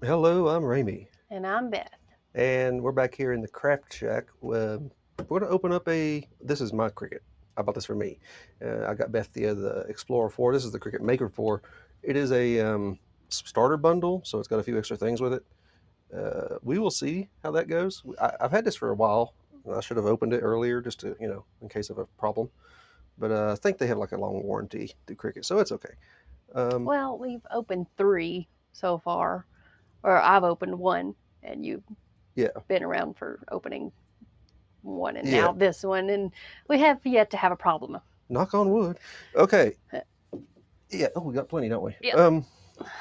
Hello, I'm Ramey, And I'm Beth. and we're back here in the craft shack. We're going to open up this is my Cricut. I bought this for me. I got Beth the Explorer 4. This is the Cricut Maker 4. It is a starter bundle, so it's got a few extra things with it. We will see how that goes. I've had this for a while. I should have opened it earlier just to, in case of a problem. But I think they have like a long warranty through Cricut, so it's okay. Um, Well, we've opened 3 so far, or I've opened 1, and you've yeah, been around for opening 1 and yeah. now this one, and we have yet to have a problem. Knock on wood. Okay. Yeah. Oh, we got plenty, don't we? Yep.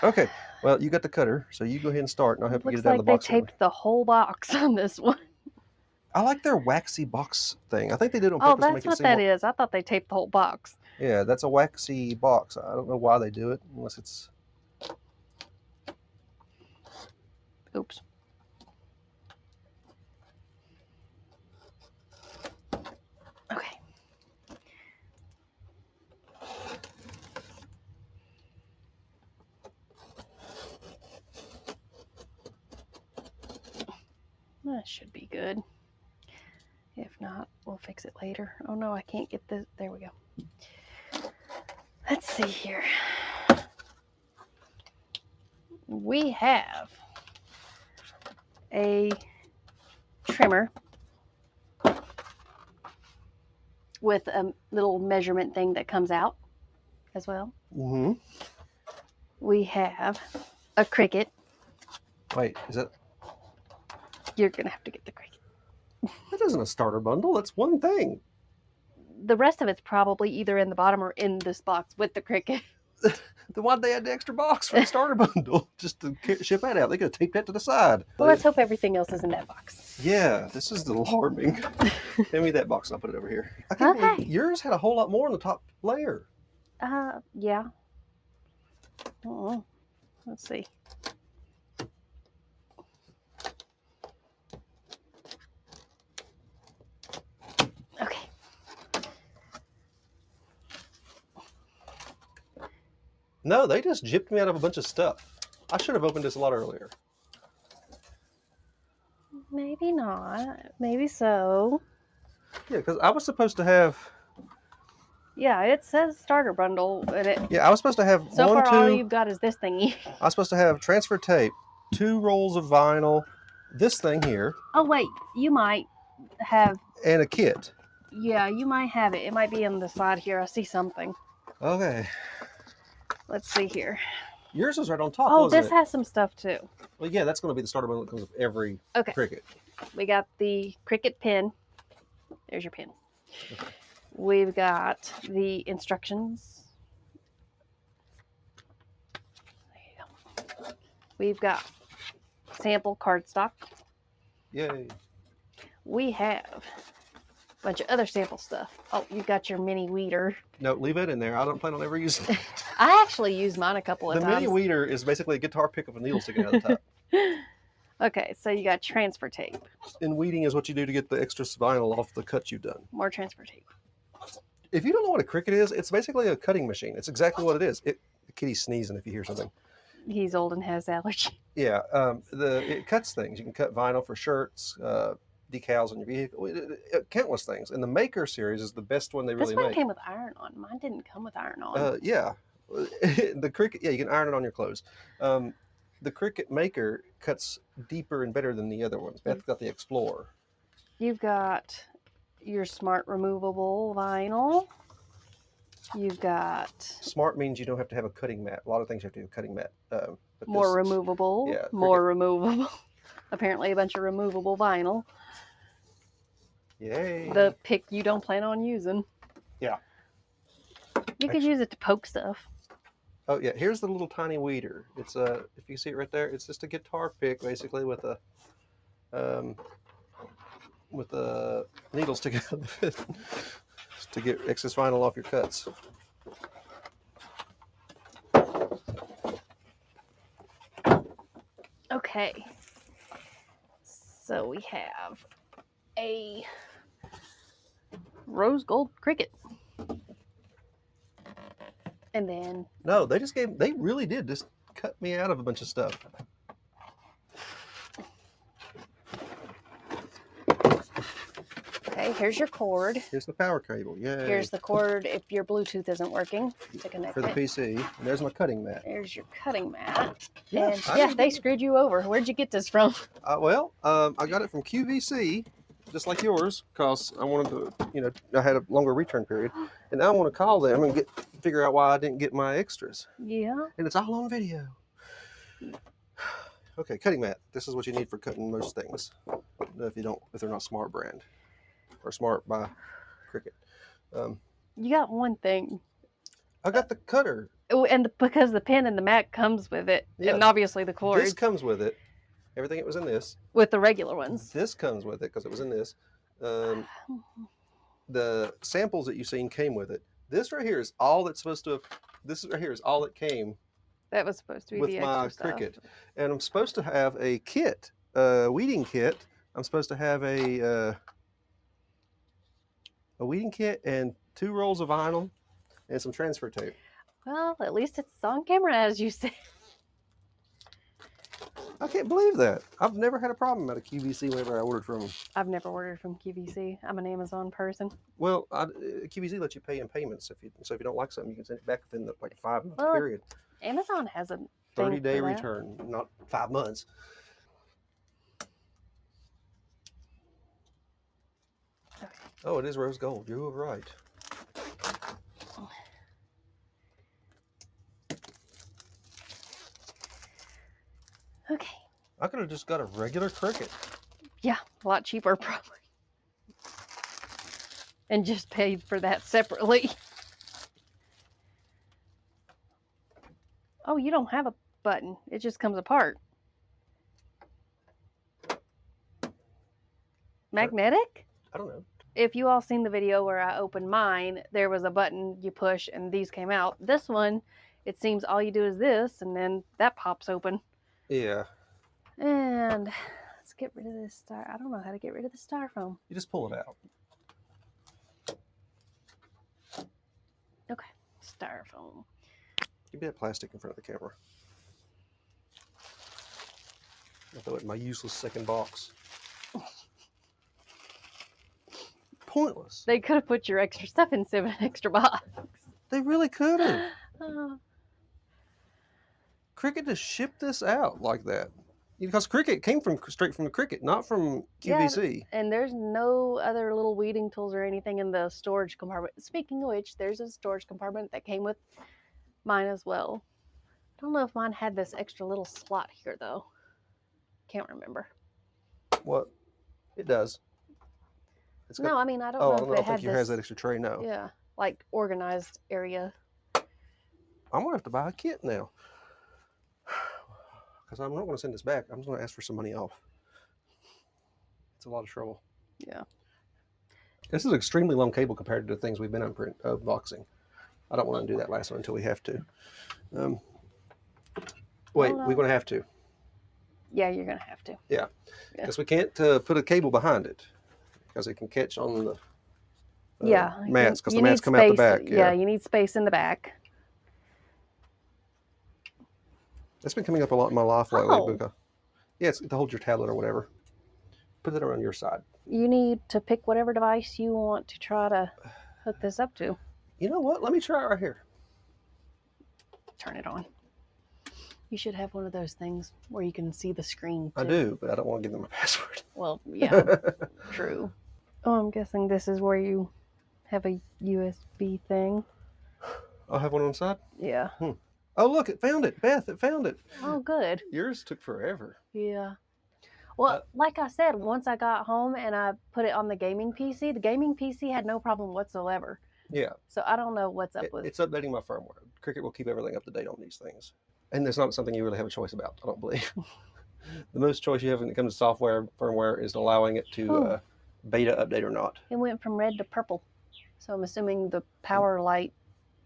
Okay. Well, you got the cutter, so you go ahead and start, and I'll help you get Looks it out of the like they box early. taped the whole box on this one. I like their waxy box thing. I think they did it on Oh, purpose to that's make it what seem that more. is. I thought they taped the whole box. Yeah, that's a waxy box. I don't know why they do it, unless it's. Oops. Okay. That should be good. If not, we'll fix it later. Oh no, I can't get this. There we go. Let's see here. We have a trimmer with a little measurement thing that comes out as well. Mm-hmm. We have a Cricut. Wait, is that? You're going to have to get the Cricut. That isn't a starter bundle. That's one thing. The rest of it's probably either in the bottom or in this box with the Cricut. Then why'd they add the extra box for the starter bundle just to ship that out? They could have taped that to the side. Well, let's hope everything else is in that box. Yeah, this is alarming. Hand me that box and I'll put it over here. I can't believe yours had a whole lot more on the top layer. Yeah. Let's see. Okay. No, they just gypped me out of a bunch of stuff. I should have opened this a lot earlier. Maybe not. Maybe so. Yeah, because I was supposed to have. Yeah, it says starter bundle. Yeah, I was supposed to have so far, all you've got is this thingy. I was supposed to have transfer tape, 2 rolls of vinyl, this thing here. Oh, wait. You might have. And a kit. Yeah, you might have it. It might be on the side here. I see something. Okay. Let's see here. Yours was right on top. Oh, this has some stuff too. Well, yeah, that's going to be the starter bundle that comes with every Cricut. We got the Cricut pen. There's your pen. Okay. We've got the instructions. There you go. We've got sample cardstock. Yay. We have a bunch of other sample stuff. Oh, you got your mini weeder. No, leave it in there. I don't plan on ever using it. I actually used mine a couple of times. The mini weeder is basically a guitar pick with a needle sticking out of the top. Okay, so you got transfer tape. And weeding is what you do to get the extra vinyl off the cuts you've done. More transfer tape. If you don't know what a Cricut is, it's basically a cutting machine. It's exactly what it is. The kitty's sneezing if you hear something. He's old and has allergy. Yeah, it cuts things. You can cut vinyl for shirts, decals on your vehicle, countless things. And the Maker series is the best one they really make. This one came with iron on. Mine didn't come with iron on. Yeah. The Cricut, yeah, you can iron it on your clothes. The Cricut Maker cuts deeper and better than the other ones. Beth got the Explorer. You've got your smart removable vinyl. You've got... Smart means you don't have to have a cutting mat. A lot of things you have to have a cutting mat. More removable. Yeah, more removable. Apparently a bunch of removable vinyl. Yay. The pick you don't plan on using. Yeah. You could use it to poke stuff. Oh yeah, here's the little tiny weeder. It's if you see it right there, it's just a guitar pick basically with a needle sticking out of it to get excess vinyl off your cuts. Okay. So we have a rose gold Cricut. And then... No, they really did just cut me out of a bunch of stuff. Okay, here's your cord. Here's the power cable. Yay. Here's the cord if your Bluetooth isn't working to connect for the it. PC. And there's my cutting mat. There's your cutting mat. Yeah, And yeah, they screwed you over. Where'd you get this from? I got it from QVC, just like yours, because I wanted to, I had a longer return period. And now I want to call them and figure out why I didn't get my extras. Yeah. And it's all on video. Okay, cutting mat. This is what you need for cutting most things. If they're not Smart brand or Smart by Cricut. You got one thing. I got the cutter. Oh, and because the pen and the mat comes with it, Yeah, and obviously the cord. This comes with it. Everything that was in this. With the regular ones. This comes with it because it was in this. The samples that you've seen came with it. This right here is all that's supposed to. This right here is all that came. That was supposed to be with the my extra Cricut, stuff. and I'm supposed to have a kit, weeding kit. I'm supposed to have a weeding kit and 2 rolls of vinyl and some transfer tape. Well, at least it's on camera, as you said. I can't believe that. I've never had a problem at a QVC whenever I ordered from them. I've never ordered from QVC. I'm an Amazon person. Well, QVC lets you pay in payments. So if you don't like something, you can send it back within the 5-month period. Amazon has a 30-day return, not 5 months. Okay. Oh, it is rose gold. You were right. Okay. I could have just got a regular Cricut. Yeah, a lot cheaper probably. And just paid for that separately. Oh, you don't have a button. It just comes apart. Magnetic? I don't know. If you all seen the video where I opened mine, there was a button you push and these came out. This one, it seems all you do is this and then that pops open. Yeah. And let's get rid of this I don't know how to get rid of the styrofoam. You just pull it out. Okay, styrofoam. Give me that plastic in front of the camera. I'll throw it in my useless second box. Pointless. They could have put your extra stuff instead of an extra box. They really could have. Cricut just shipped this out like that. Because Cricut came straight from the Cricut, not from QVC. Yeah, and there's no other little weeding tools or anything in the storage compartment. Speaking of which, there's a storage compartment that came with mine as well. I don't know if mine had this extra little slot here though. Can't remember. What? It does. No, I mean I don't know if it I don't had think it has that extra tray. No. Yeah, like organized area. I'm gonna have to buy a kit now. Because I'm not going to send this back. I'm just going to ask for some money off. It's a lot of trouble. Yeah. This is an extremely long cable compared to the things we've been unboxing. I don't want to do that last one until we have to. Wait, we're going to have to. Yeah, you're going to have to. Yeah. Because we can't put a cable behind it. Because it can catch on the mats. Because the mats come out the back. Yeah, you need space in the back. That's been coming up a lot in my life lately. Because, it's to hold your tablet or whatever. Put it around your side. You need to pick whatever device you want to try to hook this up to. You know what? Let me try it right here. Turn it on. You should have one of those things where you can see the screen too. I do, but I don't want to give them my password. Well, yeah, true. Oh, I'm guessing this is where you have a USB thing. I'll have one on the side? Yeah. Oh, look, it found it. Beth, it found it. Oh, good. Yours took forever. Yeah. Well, like I said, once I got home and I put it on the gaming PC had no problem whatsoever. Yeah. So I don't know what's up with it. It's updating my firmware. Cricut will keep everything up to date on these things. And it's not something you really have a choice about, I don't believe. The most choice you have when it comes to software, firmware, is allowing it to beta update or not. It went from red to purple. So I'm assuming the power light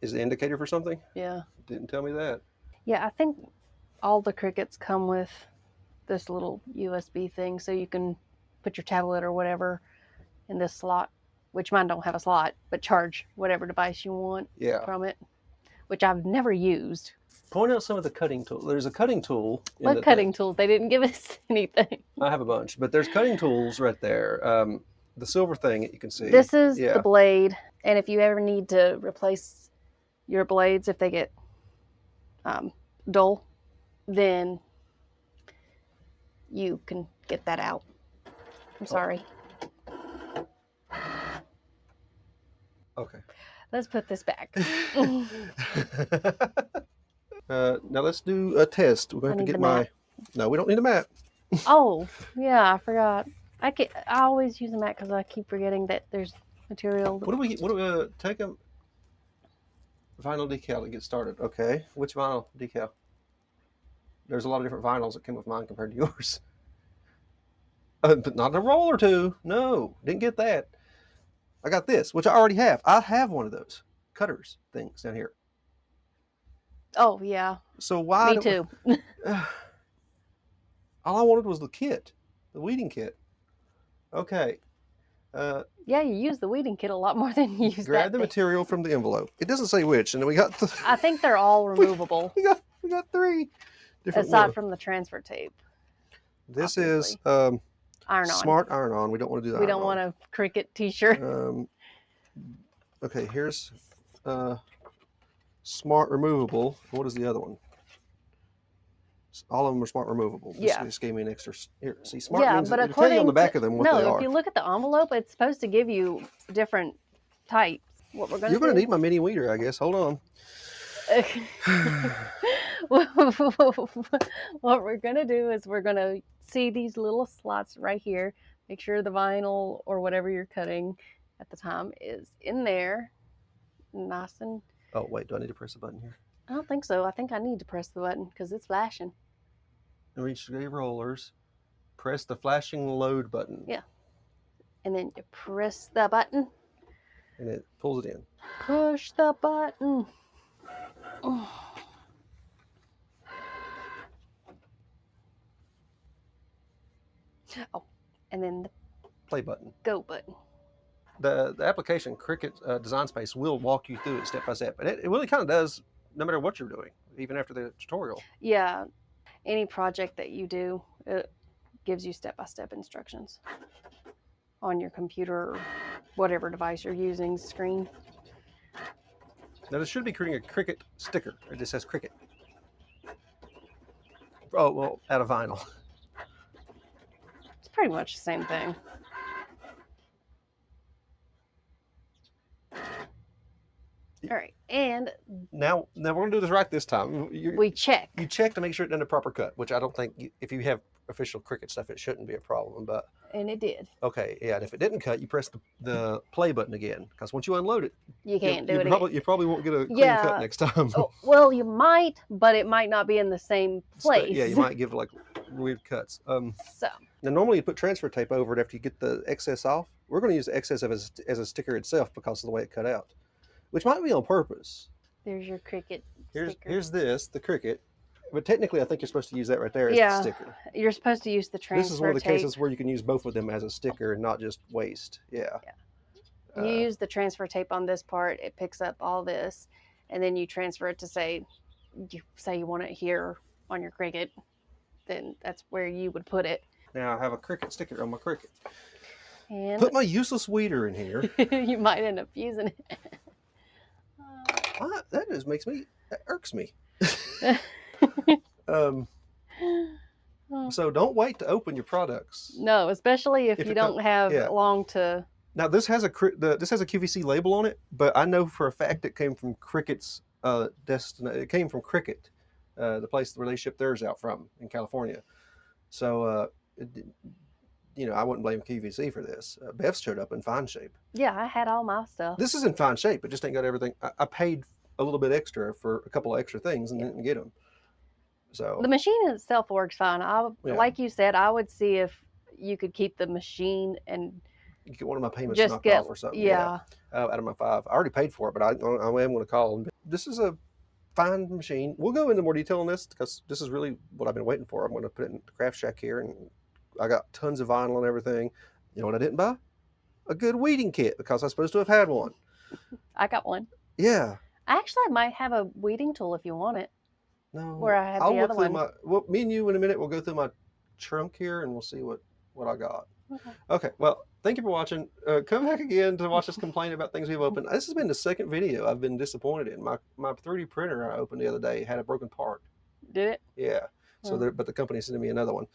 is the indicator for something? Yeah. Didn't tell me that. Yeah, I think all the Cricuts come with this little USB thing so you can put your tablet or whatever in this slot, which mine don't have a slot, but charge whatever device you want from it, which I've never used. Point out some of the cutting tools. There's a cutting tool. What cutting tools? They didn't give us anything. I have a bunch, but there's cutting tools right there. the silver thing that you can see. This is yeah. the blade, and if you ever need to replace your blades if they get dull, then you can get that out. I'm sorry. Okay. Let's put this back. Now let's do a test. We're going to have to get my. No, we don't need a mat. Oh, yeah, I forgot. I always use a mat because I keep forgetting that there's material. What do we take a vinyl decal to get started? Okay, which vinyl decal? There's a lot of different vinyls that came with mine compared to yours. But not a roll or two. No, didn't get that. I got this, which I already have. I have one of those cutters things down here. Oh yeah. So why? Me too. All I wanted was the kit, the weeding kit. Okay. Yeah, you use the weeding kit a lot more than you use grab that the thing. material from the envelope. It doesn't say which, and then we got. I think they're all removable. we got 3 different. Aside from the transfer tape. This obviously. is iron on. Smart iron on. We don't want to do that. We don't want a Cricut T-shirt. Okay, here's smart removable. What is the other one? All of them are smart removable. Yeah. This gave me an extra. Here, see, smart means but it'll tell you on the back of them what they are. No, if you look at the envelope, it's supposed to give you different types. What we're gonna You're going to need my mini weeder, I guess. Hold on. What we're going to do is we're going to see these little slots right here. Make sure the vinyl or whatever you're cutting at the time is in there. Nice and... Oh, wait. Do I need to press the button here? I don't think so. I think I need to press the button because it's flashing. Reach the rollers. Press the flashing load button. Yeah. And then you press the button. And it pulls it in. Push the button. Oh. And then the play button. Go button. The application Cricut Design Space will walk you through it step by step. And it really kind of does no matter what you're doing, even after the tutorial. Yeah. Any project that you do, it gives you step-by-step instructions on your computer or whatever device you're using, screen. Now this should be creating a Cricut sticker. It just says Cricut. Oh, well, out of vinyl. It's pretty much the same thing. All right, and now we're gonna do this right this time. We check. You check to make sure it done a proper cut, which I don't think if you have official Cricut stuff, it shouldn't be a problem. But and it did. Okay, yeah. And if it didn't cut, you press the play button again, because once you unload it, you can't do it again. You probably won't get a clean cut next time. Oh, well, you might, but it might not be in the same place. Yeah, you might give like weird cuts. So now normally you put transfer tape over it after you get the excess off. We're going to use the excess as a sticker itself because of the way it cut out, which might be on purpose. There's your Cricut sticker. Here's the Cricut. But technically, I think you're supposed to use that right there as the sticker. You're supposed to use the transfer tape. This is one of the cases where you can use both of them as a sticker and not just waste. Yeah. You use the transfer tape on this part. It picks up all this, and then you transfer it to say you want it here on your Cricut. Then that's where you would put it. Now I have a Cricut sticker on my Cricut. And put my useless weeder in here. You might end up using it. That irks me. So don't wait to open your products. No, especially if you don't have long to. Now this has a QVC label on it, but I know for a fact it came from Cricut's it came from Cricut, the place where they ship theirs out from in California. So I wouldn't blame QVC for this. Bev's showed up in fine shape. Yeah, I had all my stuff. This is in fine shape. It just ain't got everything. I paid a little bit extra for a couple of extra things and didn't get them. So the machine itself works fine. Like you said, I would see if you could keep the machine and you get one of my payments knocked off or something. Yeah. Out of my 5. I already paid for it, but I am going to call them. This is a fine machine. We'll go into more detail on this because this is really what I've been waiting for. I'm going to put it in the craft shack here, and I got tons of vinyl and everything. You know what I didn't buy? A good weeding kit because I'm supposed to have had one. I got one. Yeah. Actually, I might have a weeding tool if you want it. No. Where I had the other one. Me and you in a minute, we'll go through my trunk here and we'll see what I got. Okay. Well, thank you for watching. Come back again to watch us complain about things we've opened. This has been the second video I've been disappointed in. My 3D printer I opened the other day had a broken part. Did it? Yeah. So Oh. but the company sent me another one.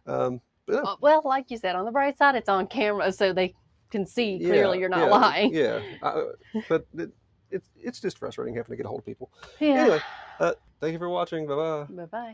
But no, Well, like you said, on the bright side, it's on camera, so they can see clearly you're not yeah, lying. yeah. But it's just frustrating having to get a hold of people. Yeah. Anyway, thank you for watching. Bye bye. Bye bye.